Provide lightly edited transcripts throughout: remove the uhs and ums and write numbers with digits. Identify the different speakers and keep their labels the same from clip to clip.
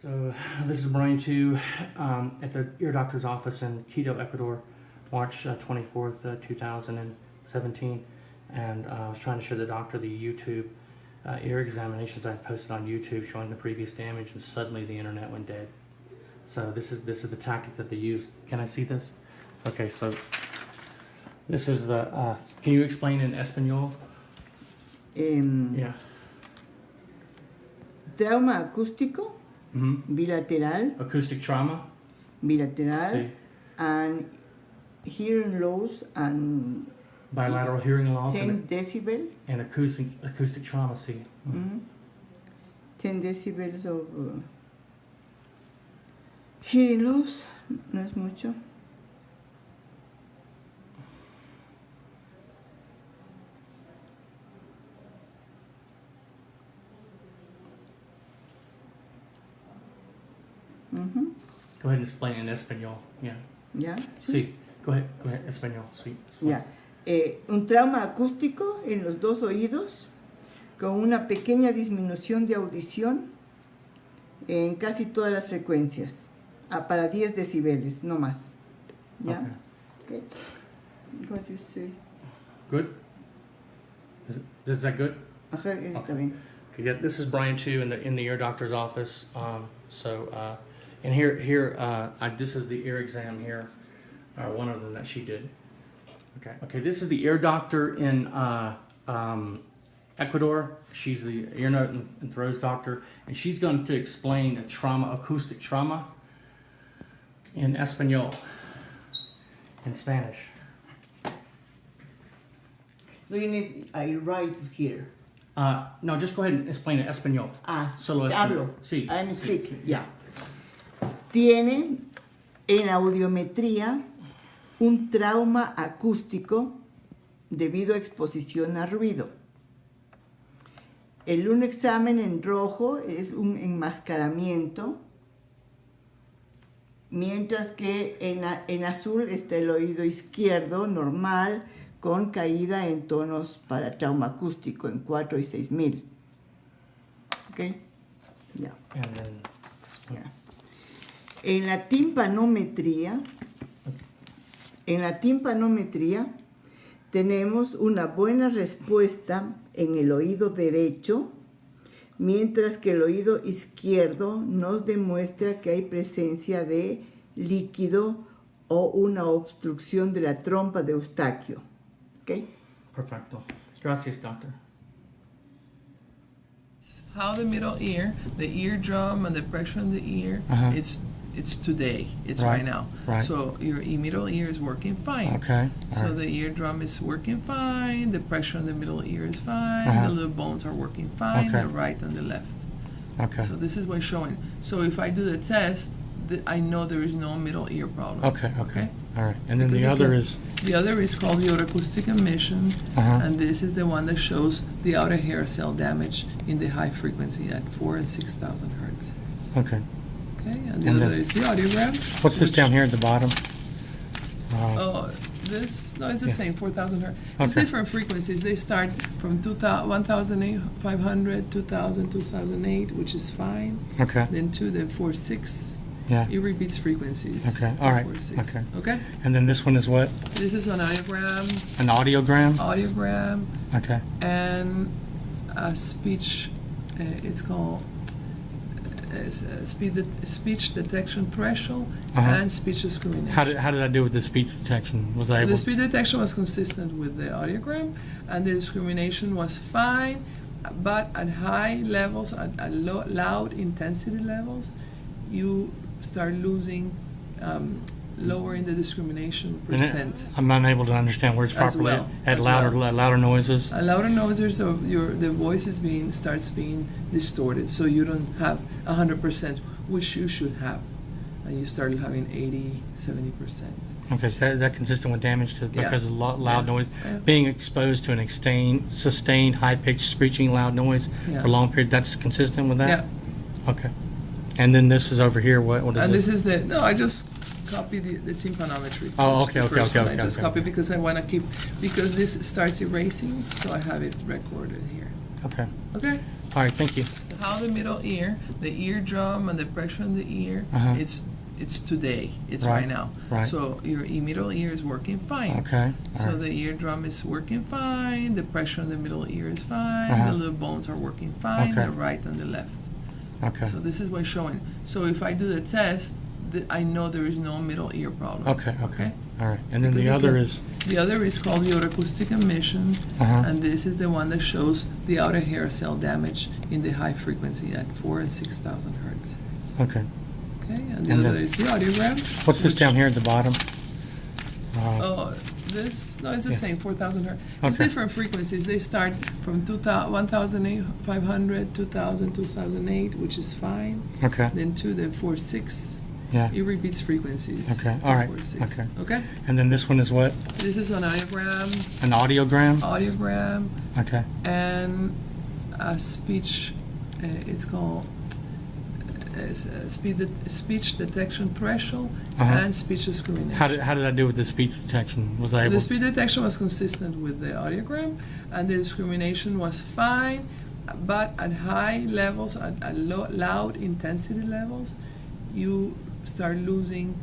Speaker 1: So this is Bryan Tew at the ear doctor's office in Quito, Ecuador, March 24th, 2017. And I was trying to show the doctor the YouTube ear examinations I posted on YouTube showing the previous damage, and suddenly the internet went dead. So this is the tactic that they use. Can I see this? Okay, so this is the, can you explain in Espanol?
Speaker 2: Yeah. Trauma acústico, bilateral.
Speaker 1: Acoustic trauma.
Speaker 2: Bilateral.
Speaker 1: Sí.
Speaker 2: And hearing loss and
Speaker 1: Bilateral hearing loss.
Speaker 2: 10 decibels.
Speaker 1: And acoustic trauma, see.
Speaker 2: 10 decibels of hearing loss, no es mucho.
Speaker 1: Go ahead and explain in Espanol. Yeah.
Speaker 2: ¿Ya?
Speaker 1: Sí. Go ahead, Espanol. Sí.
Speaker 2: Ya. Un trauma acústico en los dos oídos con una pequeña disminución de audición en casi todas las frecuencias, para 10 decibeles, no más. ¿Ya? Okay. What do you say?
Speaker 1: Good? Is that good?
Speaker 2: Ajá, está bien.
Speaker 1: Okay, yeah, this is Bryan Tew in the ear doctor's office. And here, this is the ear exam here, one of them that she did. Okay. This is the ear doctor in Ecuador. She's the ear, nose, and throat doctor, and she's going to explain acoustic trauma, in Espanol, in Spanish.
Speaker 2: Do you need, I write here?
Speaker 1: No, just go ahead and explain it Espanol. Solo
Speaker 2: hablo.
Speaker 1: Sí.
Speaker 2: I'm speaking, yeah. Tiene en audiometría un trauma acústico debido a exposición a ruido. Un examen en rojo es un enmascaramiento, mientras que en azul está el oído izquierdo normal con caída en tonos para trauma acústico en 4 y 6000. ¿Ok? Ya. Yeah. En la timpanometría tenemos una buena respuesta en el oído derecho, mientras que el oído izquierdo nos demuestra que hay presencia de líquido o una obstrucción de la trompa de Eustaquio. ¿Ok?
Speaker 1: Perfecto. Gracias, doctor.
Speaker 3: How the middle ear, the eardrum and the pressure in the ear, it's today, it's right now.
Speaker 1: Right.
Speaker 3: So your middle ear is working fine.
Speaker 1: Okay.
Speaker 3: So the eardrum is working fine, the pressure on the middle ear is fine, the little bones are working fine, the right and the left.
Speaker 1: Okay.
Speaker 3: So this is what's showing. So if I do the test, I know there is no middle ear problem.
Speaker 1: Okay. All right. And then the other is?
Speaker 3: The other is called the otoacoustic emission, and this is the one that shows the outer hair cell damage in the high frequency at 4,000 and 6,000 hertz.
Speaker 1: Okay.
Speaker 3: Okay, and the other is the audiogram.
Speaker 1: What's this down here at the bottom?
Speaker 3: It's the same, 4,000 hertz. It's
Speaker 1: Okay.
Speaker 3: different frequencies. They start from 1,500, 2,000, 2008, which is fine.
Speaker 1: Okay.
Speaker 3: Then 2, then 4, 6.
Speaker 1: Yeah.
Speaker 3: It repeats frequencies.
Speaker 1: Okay. All right.
Speaker 3: 4, 6.
Speaker 1: Okay. And then this one is what?
Speaker 3: This is an audiogram.
Speaker 1: An audiogram? Okay.
Speaker 3: And a speech, it's called speech detection threshold and speech discrimination.
Speaker 1: How did I do with the speech detection? Was I able?
Speaker 3: The speech detection was consistent with the audiogram, and the discrimination was fine, but at high levels, at loud intensity levels, you start losing, lowering the discrimination percent.
Speaker 1: I'm not able to understand words
Speaker 3: As
Speaker 1: properly.
Speaker 3: well,
Speaker 1: At
Speaker 3: as
Speaker 1: louder noises.
Speaker 3: A louder noises, so the voice starts being distorted, so you don't have 100%, which you should have, and you start having 80, 70%.
Speaker 1: Okay, so is that consistent with damage because of loud noise?
Speaker 3: Yeah.
Speaker 1: Being exposed to an sustained, high-pitched, screeching loud noise for a long period, that's consistent with that?
Speaker 3: Yeah.
Speaker 1: Okay. And then this is over here, what is
Speaker 3: And
Speaker 1: this?
Speaker 3: this is I just copy the tympanometry.
Speaker 1: Oh,
Speaker 3: That's
Speaker 1: okay,
Speaker 3: the
Speaker 1: okay,
Speaker 3: first
Speaker 1: okay,
Speaker 3: one. I
Speaker 1: okay,
Speaker 3: just
Speaker 1: okay,
Speaker 3: copy
Speaker 1: okay.
Speaker 3: because I want to keep, because this starts erasing, so I have it recorded here.
Speaker 1: Okay.
Speaker 3: Okay?
Speaker 1: All right, thank you.
Speaker 3: How the middle ear, the eardrum and the pressure in the ear,
Speaker 1: Uh-huh.
Speaker 3: it's today, it's
Speaker 1: Right,
Speaker 3: right now.
Speaker 1: right.
Speaker 3: So your middle ear is working fine.
Speaker 1: Okay.
Speaker 3: So
Speaker 1: All right.
Speaker 3: the eardrum is working fine, the pressure in the middle ear is fine,
Speaker 1: Uh-huh.
Speaker 3: the little bones are working fine,
Speaker 1: Okay.
Speaker 3: the right and the left.
Speaker 1: Okay.
Speaker 3: So this is what's showing. So if I do the test, I know there is no middle ear problem.
Speaker 1: Okay. All right. And then
Speaker 3: Because
Speaker 1: the
Speaker 3: it
Speaker 1: other
Speaker 3: can-
Speaker 1: is.
Speaker 3: The other is called the otoacoustic emission,
Speaker 1: Uh-huh.
Speaker 3: and this is the one that shows the outer hair cell damage in the high frequency at 4,000 and 6,000 hertz.
Speaker 1: Okay.
Speaker 3: Okay, and the
Speaker 1: And
Speaker 3: other
Speaker 1: then-
Speaker 3: is the audiogram.
Speaker 1: What's this
Speaker 3: which-
Speaker 1: down here at the bottom?
Speaker 3: Oh, this, no, it's the
Speaker 1: Yeah.
Speaker 3: same, 4,000 hertz. It's
Speaker 1: Okay.
Speaker 3: different frequencies. They start from 1,500, 2,000, 2008, which is fine.
Speaker 1: Okay.
Speaker 3: Then 2, then 4, 6.
Speaker 1: Yeah.
Speaker 3: It repeats frequencies.
Speaker 1: Okay,
Speaker 3: 2,
Speaker 1: all right,
Speaker 3: 4, 6.
Speaker 1: okay.
Speaker 3: Okay?
Speaker 1: And then this one is what?
Speaker 3: This is an audiogram,
Speaker 1: An audiogram? Okay.
Speaker 3: and a speech, it's called speech detection threshold
Speaker 1: Uh-huh.
Speaker 3: and speech discrimination.
Speaker 1: How did I do with the speech detection? Was I able?
Speaker 3: The speech detection was consistent with the audiogram, and the discrimination was fine, but at high levels, at loud intensity levels, you start losing,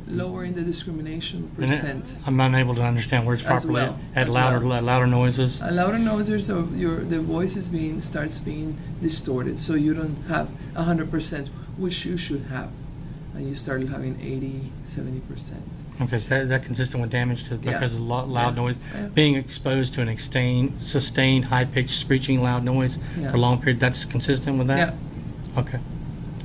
Speaker 3: lowering the discrimination
Speaker 1: And
Speaker 3: percent.
Speaker 1: I'm unable to understand words
Speaker 3: As
Speaker 1: properly.
Speaker 3: well,
Speaker 1: At
Speaker 3: as
Speaker 1: louder noises.
Speaker 3: Louder noises, so the voice is starts being distorted, so you don't have 100%, which you should have, and you start having 80, 70%.
Speaker 1: Okay, so is that consistent with damage to
Speaker 3: Yeah.
Speaker 1: because of loud
Speaker 3: Yeah.
Speaker 1: noise?
Speaker 3: Yeah.
Speaker 1: Being exposed to an sustained high-pitched screeching loud noise
Speaker 3: Yeah.
Speaker 1: for a long period, that's consistent with that?
Speaker 3: Yeah.
Speaker 1: Okay.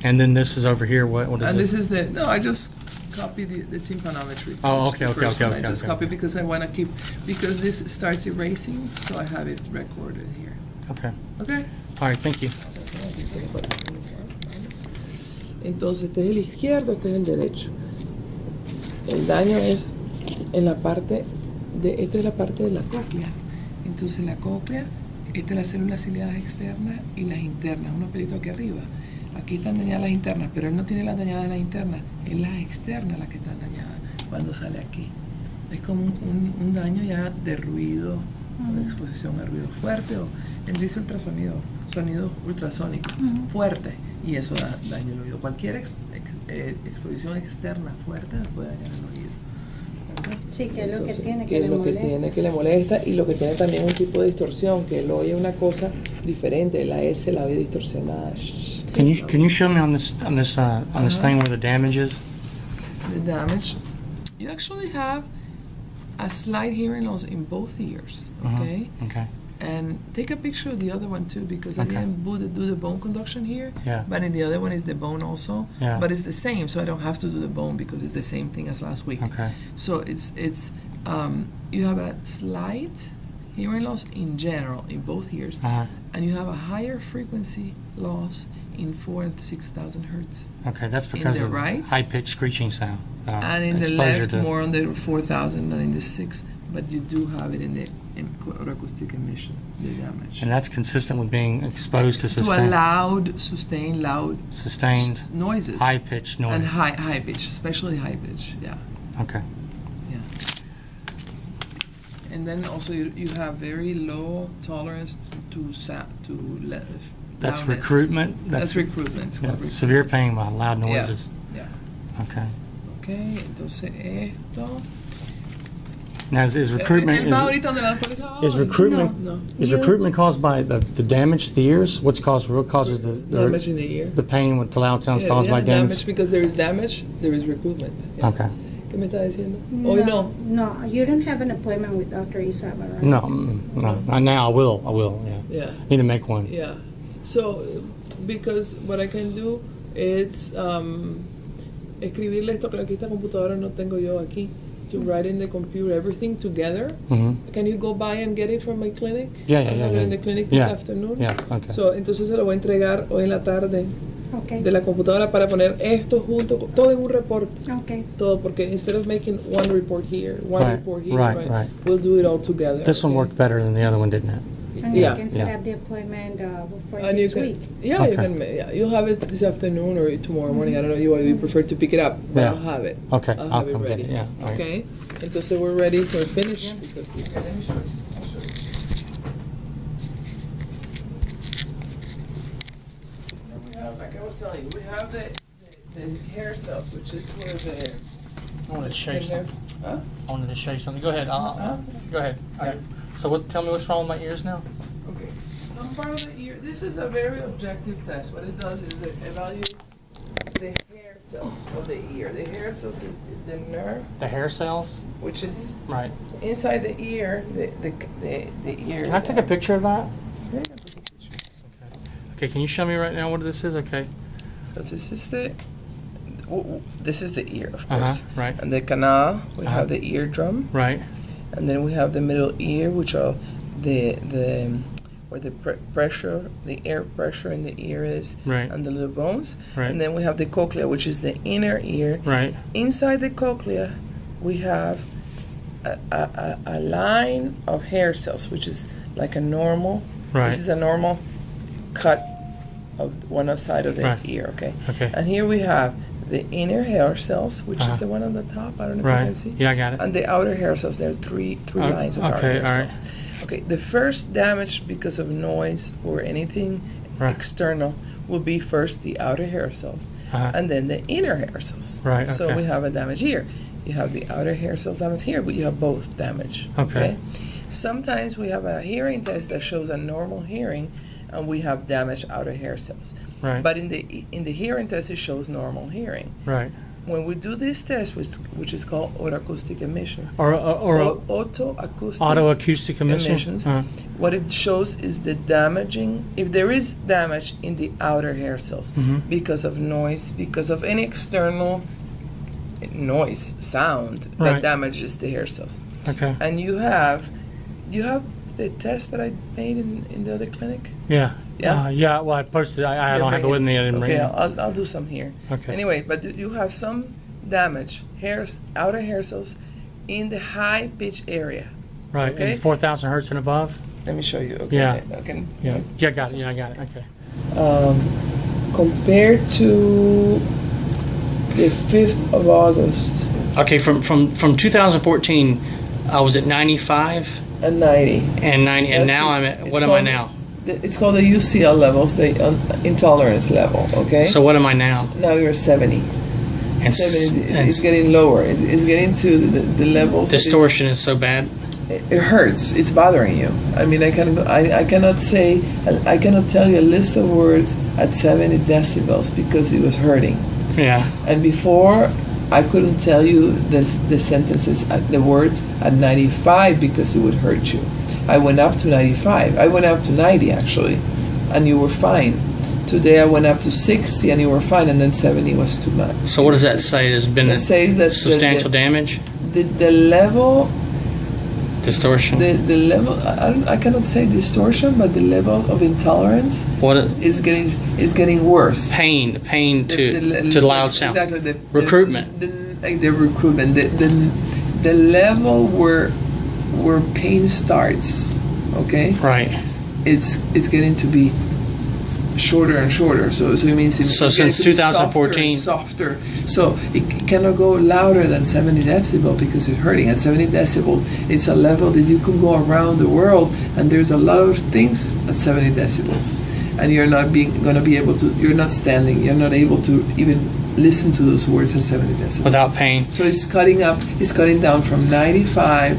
Speaker 1: And then this is over here, what is
Speaker 3: And
Speaker 1: this?
Speaker 3: this is I just copied the tympanometry.
Speaker 1: Oh,
Speaker 3: first, the
Speaker 1: okay,
Speaker 3: first
Speaker 1: okay,
Speaker 3: one. I just
Speaker 1: okay.
Speaker 3: copied because I want to keep, because this starts erasing, so I have it recorded here.
Speaker 1: Okay.
Speaker 3: Okay?
Speaker 1: All right, thank you.
Speaker 3: Entonces, este es el izquierdo, este es el derecho. El daño es en la parte esta es la parte de la cóclea. Entonces, la cóclea, esta es las células ciliadas externas y las internas, unos pelitos aquí arriba. Aquí están dañadas las internas, pero él no tiene las dañadas las internas, es las externas las que están dañadas cuando sale aquí. Es como un daño ya de ruido, una exposición a ruido fuerte, o él dice ultrasonido, sonido ultrasónico, fuerte, y eso da daño al oído. Cualquier exposición externa fuerte puede dañar el oído. ¿Verdad?
Speaker 4: Sí, que es lo que
Speaker 3: Entonces,
Speaker 4: tiene,
Speaker 3: que
Speaker 4: que
Speaker 3: es
Speaker 4: le
Speaker 3: lo que
Speaker 4: molesta.
Speaker 3: tiene que le molesta, y lo que tiene también un tipo de distorsión, que él oye una cosa diferente, la S la ve distorsionada.
Speaker 1: Can you show me on this thing where the damage is?
Speaker 3: The damage, you actually have a slight hearing loss in both ears, okay?
Speaker 1: Okay.
Speaker 3: And take a picture of the other one too, because I
Speaker 1: Okay.
Speaker 3: didn't do the bone conduction here,
Speaker 1: Yeah.
Speaker 3: but in the other one is the bone also,
Speaker 1: Yeah.
Speaker 3: but it's the same, so I don't have to do the bone because it's the same thing as last week.
Speaker 1: Okay.
Speaker 3: So it's you have a slight hearing loss in general in both ears,
Speaker 1: Uh-huh.
Speaker 3: and you have a higher frequency loss in 4,000 and 6,000 hertz.
Speaker 1: Okay, that's because
Speaker 3: the
Speaker 1: of
Speaker 3: right,
Speaker 1: high-pitched screeching sound.
Speaker 3: And in the
Speaker 1: exposure
Speaker 3: left,
Speaker 1: to-
Speaker 3: more on the 4,000 than in the 6, but you do have it in the acoustic emission, the damage.
Speaker 1: And that's consistent with being exposed to
Speaker 3: To a
Speaker 1: sustained
Speaker 3: sustained noises.
Speaker 1: high-pitched noise.
Speaker 3: And high pitch, especially high pitch, yeah.
Speaker 1: Okay.
Speaker 3: Yeah. And then also you have very low tolerance to
Speaker 1: That's
Speaker 3: loudness.
Speaker 1: recruitment?
Speaker 3: That's recruitment. It's
Speaker 1: Yeah,
Speaker 3: called
Speaker 1: severe pain by loud noises.
Speaker 3: Yeah.
Speaker 1: Okay.
Speaker 3: Okay, entonces esto.
Speaker 1: Now, is recruitment
Speaker 3: Él va ahorita donde la doctora dice,
Speaker 1: is recruitment
Speaker 3: No.
Speaker 1: is recruitment caused by the damage to the ears? What causes the
Speaker 3: Damage in the ear.
Speaker 1: the pain with the loud sounds
Speaker 3: Yeah,
Speaker 1: caused by
Speaker 3: damage, because there is damage, there is recruitment. Yeah.
Speaker 1: Okay.
Speaker 3: ¿Qué me está diciendo? Hoy no.
Speaker 4: No, you don't have an appointment with Dr. Isaba, right?
Speaker 1: No, no. Now I will. Yeah.
Speaker 3: Yeah.
Speaker 1: Need to make one.
Speaker 3: Yeah. So, because what I can do is escribirle esto, pero aquí esta computadora no tengo yo aquí. To write in the computer everything together.
Speaker 1: Mm-hmm.
Speaker 3: Can you go by and get it from my clinic?
Speaker 1: Yeah.
Speaker 3: I have it in the clinic this afternoon.
Speaker 1: Yeah. Okay.
Speaker 3: So, entonces se lo voy a entregar hoy en la tarde
Speaker 4: Okay.
Speaker 3: de la computadora para poner esto junto, todo en un reporte.
Speaker 4: Okay.
Speaker 3: Todo, porque instead of making one report here, one
Speaker 1: Right,
Speaker 3: report here,
Speaker 1: right.
Speaker 3: we'll do it all together.
Speaker 1: This one
Speaker 3: okay?
Speaker 1: worked better than the other one, didn't it?
Speaker 4: And
Speaker 3: Yeah.
Speaker 4: you can set
Speaker 1: Yeah.
Speaker 4: up the appointment for
Speaker 3: And you
Speaker 4: this
Speaker 3: can,
Speaker 4: week.
Speaker 3: yeah, you
Speaker 1: Okay.
Speaker 3: can. Yeah, you'll have it this afternoon or tomorrow morning. I don't know. You prefer to pick it up, but
Speaker 1: Yeah.
Speaker 3: I'll have it.
Speaker 1: Okay,
Speaker 3: I'll
Speaker 1: I'll
Speaker 3: have
Speaker 1: come
Speaker 3: it
Speaker 1: get
Speaker 3: ready.
Speaker 1: it, yeah, all right.
Speaker 3: Okay. Entonces we're ready for finish because this. telling you, we have the hair cells, which is where the
Speaker 1: I wanted to show you something.
Speaker 3: Huh?
Speaker 1: I wanted to show you something. Go ahead. Go ahead.
Speaker 3: Yeah.
Speaker 1: So tell me what's wrong with my ears now?
Speaker 3: Okay, some part of the ear. This is a very objective test. What it does is it evaluates the hair cells of the ear. The hair cells is the nerve,
Speaker 1: The hair cells?
Speaker 3: which is
Speaker 1: Right.
Speaker 3: inside the ear. The ear.
Speaker 1: Can I take a picture of that?
Speaker 3: Yeah, you can take a picture.
Speaker 1: Okay, can you show me right now what this is? Okay.
Speaker 3: Because this is the ear, of course.
Speaker 1: Right.
Speaker 3: And the canal, we have the eardrum,
Speaker 1: Right.
Speaker 3: and then we have the middle ear, which are where the pressure, the air pressure in the ear is,
Speaker 1: Right.
Speaker 3: and the little bones.
Speaker 1: Right.
Speaker 3: And then we have the cochlea, which is the inner ear.
Speaker 1: Right.
Speaker 3: Inside the cochlea, we have a line of hair cells, which is like a normal.
Speaker 1: Right.
Speaker 3: This is a normal cut of one side of the
Speaker 1: Right.
Speaker 3: ear, okay?
Speaker 1: Okay.
Speaker 3: And here we have the inner hair cells, which
Speaker 1: Uh-huh.
Speaker 3: is the one on the top. I don't know if you
Speaker 1: Right.
Speaker 3: can see.
Speaker 1: Yeah, I got it.
Speaker 3: And the outer hair cells. There are three lines of outer
Speaker 1: okay,
Speaker 3: hair
Speaker 1: all right.
Speaker 3: cells. Okay. The first damage because of noise or anything
Speaker 1: Right.
Speaker 3: external will be first the outer hair cells,
Speaker 1: Uh-huh.
Speaker 3: and then the inner hair cells.
Speaker 1: Right,
Speaker 3: So
Speaker 1: okay.
Speaker 3: we have a damage here. You have the outer hair cells damage here, but you have both damage.
Speaker 1: Okay.
Speaker 3: Sometimes we have a hearing test that shows a normal hearing, and we have damaged outer hair cells.
Speaker 1: Right.
Speaker 3: But in the hearing test, it shows normal hearing.
Speaker 1: Right.
Speaker 3: When we do this test, which is called autoacoustic emission,
Speaker 1: Or
Speaker 3: autoacoustic
Speaker 1: autoacoustic emissions.
Speaker 3: emissions, what it shows is the damaging, if there is damage in the outer hair cells
Speaker 1: Mhm.
Speaker 3: because of noise, because of any external noise, sound that
Speaker 1: Right.
Speaker 3: damages the hair cells.
Speaker 1: Okay.
Speaker 3: And you have the test that I made in the other clinic?
Speaker 1: Yeah.
Speaker 3: Yeah?
Speaker 1: Yeah. Well, I posted. I
Speaker 3: Here,
Speaker 1: don't have
Speaker 3: bring
Speaker 1: it with me. I didn't bring
Speaker 3: Okay,
Speaker 1: it.
Speaker 3: I'll do some here.
Speaker 1: Okay.
Speaker 3: Anyway, but you have some damage, outer hair cells, in the high pitch area.
Speaker 1: Right.
Speaker 3: okay.
Speaker 1: And 4,000 hertz and above.
Speaker 3: Let me show you. Okay.
Speaker 1: Yeah.
Speaker 3: Okay.
Speaker 1: Yeah. Yeah. Got it. Yeah. I got it. Okay.
Speaker 3: Compared to the 5th of August
Speaker 1: Okay. From 2014, I was at 95
Speaker 3: and 90.
Speaker 1: and 90, and
Speaker 3: That's
Speaker 1: now
Speaker 3: it.
Speaker 1: I'm at.
Speaker 3: It's
Speaker 1: What am I
Speaker 3: called-
Speaker 1: now?
Speaker 3: It's called the UCL levels, the intolerance level. Okay.
Speaker 1: So what am I now?
Speaker 3: Now you're 70.
Speaker 1: And
Speaker 3: 70.
Speaker 1: and
Speaker 3: It's getting lower. It's getting to the levels. that is-
Speaker 1: distortion is so bad.
Speaker 3: It hurts. It's bothering you. I mean, I cannot tell you a list of words at 70 decibels because it was hurting.
Speaker 1: Yeah.
Speaker 3: And before, I couldn't tell you the sentences, the words at 95 because it would hurt you. I went up to 95. I went up to 90 actually, and you were fine. Today I went up to 60 and you were fine, and then 70 was too much.
Speaker 1: So what does that say? There's been
Speaker 3: It says that
Speaker 1: substantial damage,
Speaker 3: the level.
Speaker 1: distortion.
Speaker 3: The level, I cannot say distortion, but the level of intolerance
Speaker 1: What
Speaker 3: is getting worse.
Speaker 1: pain to loud sound.
Speaker 3: Exactly.
Speaker 1: Recruitment.
Speaker 3: The recruitment. The level where pain starts. Okay.
Speaker 1: Right.
Speaker 3: It's getting to be shorter and shorter. So it means it's
Speaker 1: So
Speaker 3: getting
Speaker 1: since
Speaker 3: to be
Speaker 1: 2014
Speaker 3: softer. So it cannot go louder than 70 decibel because it's hurting. At 70 decibel, it's a level that you can go around the world, and there's a lot of things at 70 decibels, and you're not going to be able to. You're not standing. You're not able to even listen to those words at 70 decibels
Speaker 1: without pain.
Speaker 3: So it's cutting up. It's cutting down from 95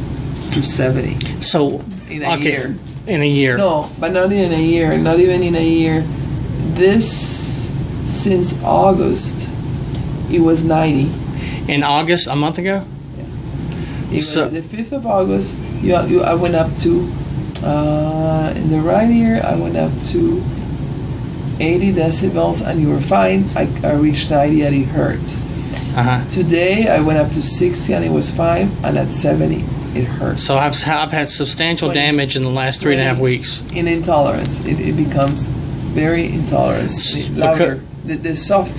Speaker 3: to 70
Speaker 1: So
Speaker 3: in a year.
Speaker 1: In a year.
Speaker 3: No, but not in a year. Not even in a year. This since August, it was 90.
Speaker 1: In August, a month ago. So-
Speaker 3: The 5th of August, I went up to in the right ear. I went up to 80 decibels, and you were fine. I reached 90, and it hurt. Today, I went up to 60, and it was fine, and at 70, it hurt.
Speaker 1: So I've had substantial
Speaker 3: 20
Speaker 1: damage in the last 3.5 weeks.
Speaker 3: In intolerance, it becomes very intolerant. Louder. The soft.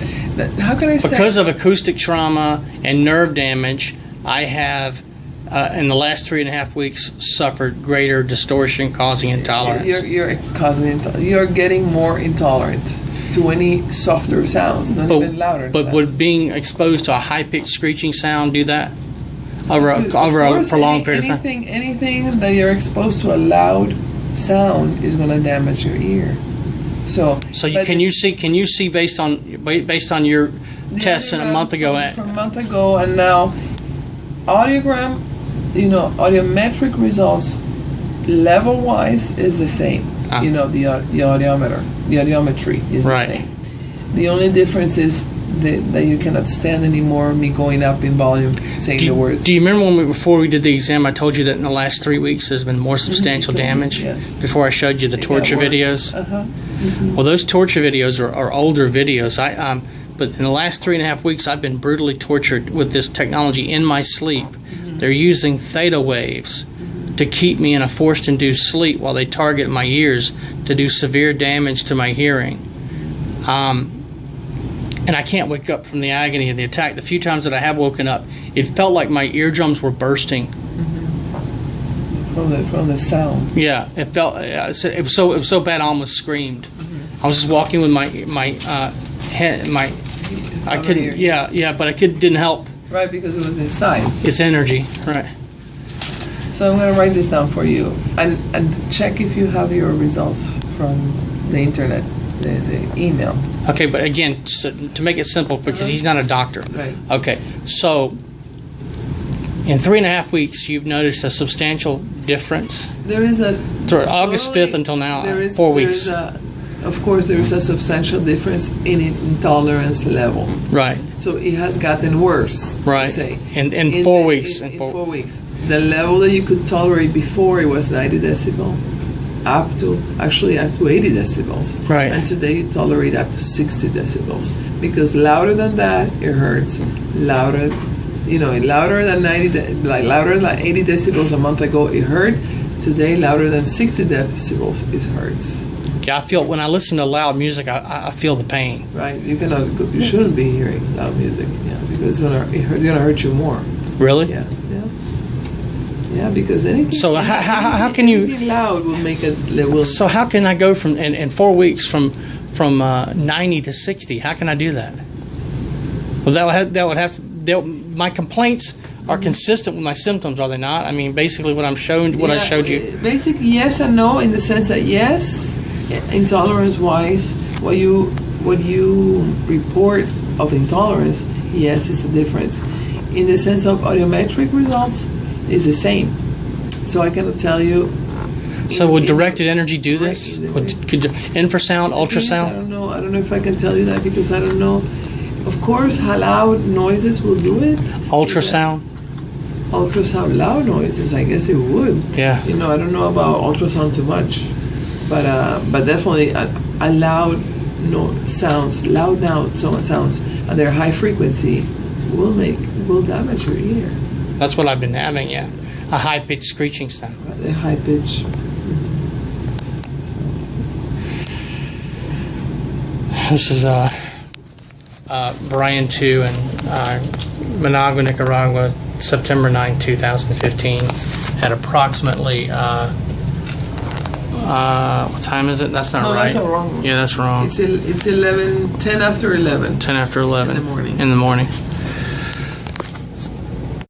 Speaker 3: How can I say?
Speaker 1: Because of acoustic trauma and nerve damage, I have in the last 3.5 weeks suffered greater distortion, causing intolerance.
Speaker 3: You're causing you're getting more intolerant to any softer sounds, not even louder.
Speaker 1: But
Speaker 3: sounds.
Speaker 1: would being exposed to a high-pitched screeching sound do that over
Speaker 3: Of
Speaker 1: a
Speaker 3: course,
Speaker 1: prolonged period of time?
Speaker 3: anything that you're exposed to a loud sound is going to damage your ear. So but
Speaker 1: can you see based on your tests in a month ago?
Speaker 3: From a month ago and now, audiogram, audiometric results level-wise is the same.
Speaker 1: Ah.
Speaker 3: The audiometer, the audiometry is
Speaker 1: Right.
Speaker 3: the same. The only difference is that you cannot stand anymore me going up in volume, saying the words.
Speaker 1: Do you remember before we did the exam, I told you that in the last 3 weeks there's been more substantial damage?
Speaker 3: Yes.
Speaker 1: Before I showed you the
Speaker 3: It got
Speaker 1: torture
Speaker 3: worse.
Speaker 1: videos?
Speaker 3: Uh-huh.
Speaker 1: Well, those torture videos are older videos. But in the last 3.5 weeks, I've been brutally tortured with this technology in my sleep. They're using theta waves to keep me in a forced induced sleep while they target my ears to do severe damage to my hearing. And I can't wake up from the agony of the attack. The few times that I have woken up, it felt like my eardrums were bursting.
Speaker 3: From the sound.
Speaker 1: Yeah, it felt it was so bad I almost screamed. I was just walking with my head I couldn't but I didn't help.
Speaker 3: Right, because it was inside.
Speaker 1: It's energy, right?
Speaker 3: So I'm going to write this down for you and check if you have your results from the internet, the email.
Speaker 1: Okay, but again, to make it simple, because he's not a doctor.
Speaker 3: Right.
Speaker 1: Okay, so in 3.5 weeks, you've noticed a substantial difference.
Speaker 3: There is a
Speaker 1: August 5th until now,
Speaker 3: there is,
Speaker 1: 4
Speaker 3: there
Speaker 1: weeks.
Speaker 3: is of course, there is a substantial difference in intolerance level.
Speaker 1: Right.
Speaker 3: So it has gotten worse.
Speaker 1: Right.
Speaker 3: Let's say.
Speaker 1: In 4 weeks.
Speaker 3: In 4 weeks. The level that you could tolerate before, it was 90 decibel, up to 80 decibels.
Speaker 1: Right.
Speaker 3: And today you tolerate up to 60 decibels. Because louder than that, it hurts. Louder, louder than 80 decibels a month ago, it hurt. Today, louder than 60 decibels, it hurts.
Speaker 1: Yeah, I feel when I listen to loud music, I feel the pain.
Speaker 3: Right. You shouldn't be hearing loud music. Yeah, because it's gonna hurt you more.
Speaker 1: Really?
Speaker 3: Yeah. Yeah, because anything.
Speaker 1: So how can you?
Speaker 3: Anything loud will make it. Will.
Speaker 1: So how can I go from in 4 weeks from 90 to 60? How can I do that? Well, that would have to. My complaints are consistent with my symptoms, are they not? I mean, basically what I showed you.
Speaker 3: Basically, yes and no, in the sense that yes, intolerance-wise, what you report of intolerance, yes, is the difference. In the sense of audiometric results, is the same. So I cannot tell you.
Speaker 1: So would directed energy do this? Could infrasound, ultrasound?
Speaker 3: I don't know. I don't know if I can tell you that because I don't know. Of course, how loud noises will do it.
Speaker 1: Ultrasound?
Speaker 3: Ultrasound, loud noises, I guess it would.
Speaker 1: Yeah.
Speaker 3: I don't know about ultrasound too much, but definitely a loud sounds, and they're high frequency, will damage your ear.
Speaker 1: That's what I've been having. Yeah, a high pitched screeching sound.
Speaker 3: The high pitch.
Speaker 1: This is Bryan Tew in Managua, Nicaragua, September 9, 2015, at approximately, what time is it? That's not right.
Speaker 3: That's wrong.
Speaker 1: Yeah, that's wrong.
Speaker 3: It's 10 after 11.
Speaker 1: 10 after 11.
Speaker 3: In the morning.
Speaker 1: In the morning.